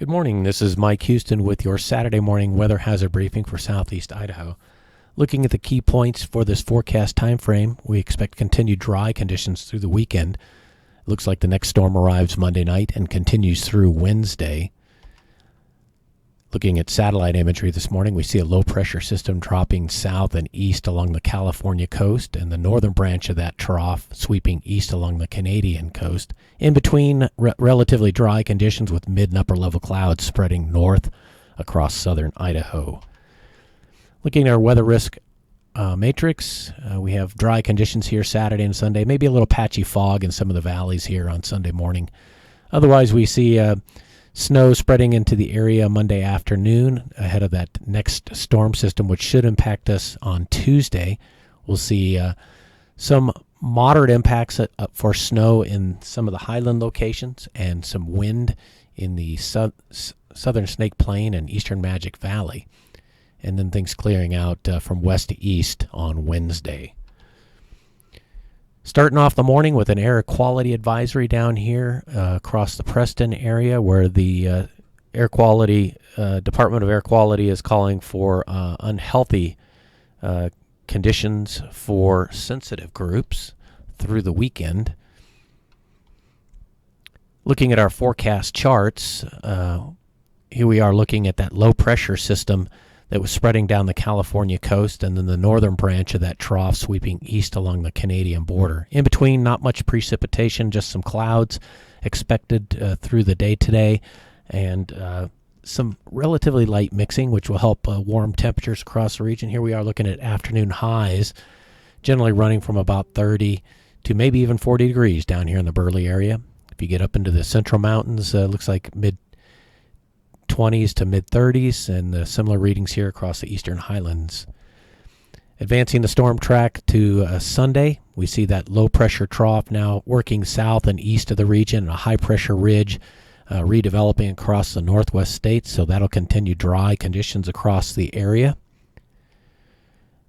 Good morning. This is Mike Houston with your Saturday morning weather hazard briefing for southeast Idaho. Looking at the key points for this forecast time frame, we expect continued dry conditions through the weekend. It looks like the next storm arrives Monday night and continues through Wednesday. Looking at satellite imagery this morning, we see a low-pressure system dropping south and east along the California coast, and the northern branch of that trough sweeping east along the Canadian coast. In between, relatively dry conditions with mid and upper-level clouds spreading north across southern Idaho. Looking at our weather risk matrix, we have dry conditions here Saturday and Sunday, maybe a little patchy fog in some of the valleys here on Sunday morning. Otherwise, we see snow spreading into the area Monday afternoon ahead of that next storm system, which should impact us on Tuesday. We'll see some moderate impacts for snow in some of the highland locations and some wind in the southern Snake Plain and eastern Magic Valley. And then things clearing out from west to east on Wednesday. Starting off the morning with an air quality advisory down here across the Preston area, where the air quality Department of Air Quality is calling for unhealthy conditions for sensitive groups through the weekend. Looking at our forecast charts, here we are looking at that low pressure system that was spreading down the California coast, and then the northern branch of that trough sweeping east along the Canadian border. In between, not much precipitation, just some clouds expected through the day today, and some relatively light mixing, which will help warm temperatures across the region. Here we are looking at afternoon highs, generally running from about 30 to maybe even 40 degrees down here in the Burley area. If you get up into the central mountains, looks like mid-20s to mid-30s, and similar readings here across the eastern highlands. Advancing the storm track to Sunday, we see that low-pressure trough now working south and east of the region, a high-pressure ridge redeveloping across the northwest states, so that'll continue dry conditions across the area.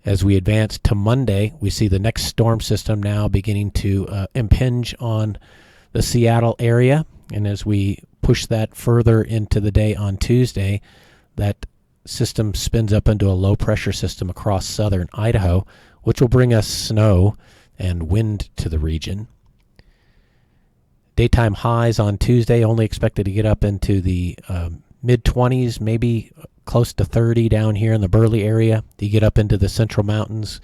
As we advance to Monday, we see the next storm system now beginning to impinge on the Seattle area, and as we push that further into the day on Tuesday, that system spins up into a low-pressure system across southern Idaho, which will bring us snow and wind to the region. Daytime highs on Tuesday only expected to get up into the mid-20s, maybe close to 30 down here in the Burley area. You get up into the central mountains,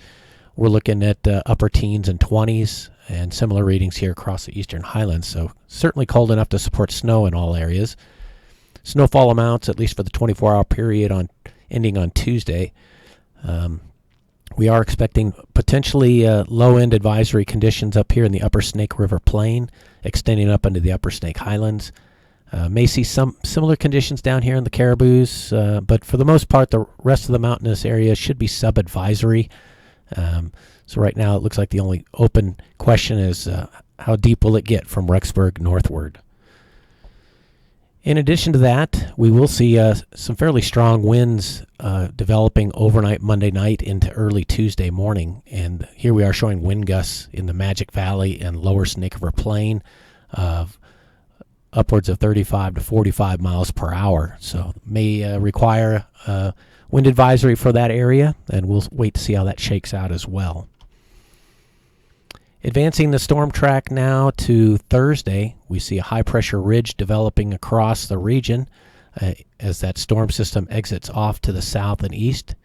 we're looking at upper teens and 20s, and similar readings here across the eastern highlands, so certainly cold enough to support snow in all areas. Snowfall amounts, at least for the 24-hour period ending on Tuesday, we are expecting potentially low-end advisory conditions up here in the upper Snake River Plain, extending up into the upper Snake Highlands. May see some similar conditions down here in the Caribous, but for the most part, the rest of the mountainous area should be sub-advisory. So right now it looks like the only open question is how deep will it get from Rexburg northward. In addition to that, we will see some fairly strong winds developing overnight Monday night into early Tuesday morning. And here we are showing wind gusts in the Magic Valley and lower Snake River Plain of upwards of 35 to 45 miles per hour. So may require wind advisory for that area, and we'll wait to see how that shakes out as well. Advancing the storm track now to Thursday, we see a high-pressure ridge developing across the region as that storm system exits off to the south and east.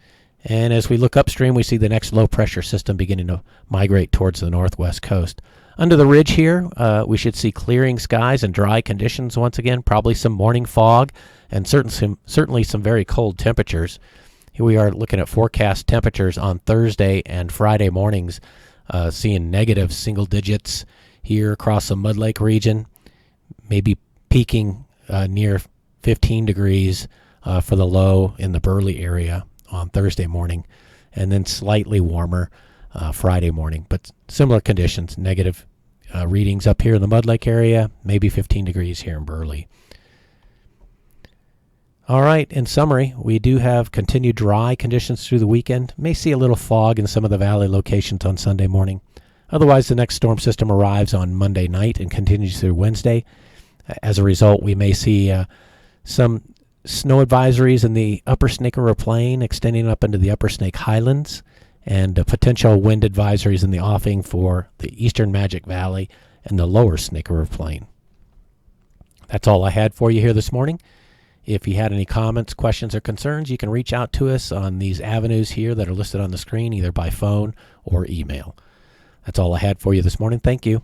And as we look upstream, we see the next low-pressure system beginning to migrate towards the northwest coast. Under the ridge here, we should see clearing skies and dry conditions once again, probably some morning fog, and certainly some very cold temperatures. Here we are looking at forecast temperatures on Thursday and Friday mornings, seeing negative single digits here across the Mud Lake region, maybe peaking near 15 degrees for the low in the Burley area on Thursday morning, and then slightly warmer Friday morning. But similar conditions, negative readings up here in the Mud Lake area, maybe 15 degrees here in Burley. All right, in summary, we do have continued dry conditions through the weekend. May see a little fog in some of the valley locations on Sunday morning. Otherwise, the next storm system arrives on Monday night and continues through Wednesday. As a result, we may see Some snow advisories in the upper Snake River Plain extending up into the upper Snake Highlands, and potential wind advisories in the offing for the eastern Magic Valley and the lower Snake River Plain. That's all I had for you here this morning. If you had any comments, questions, or concerns, you can reach out to us on these avenues here that are listed on the screen, either by phone or email. That's all I had for you this morning. Thank you.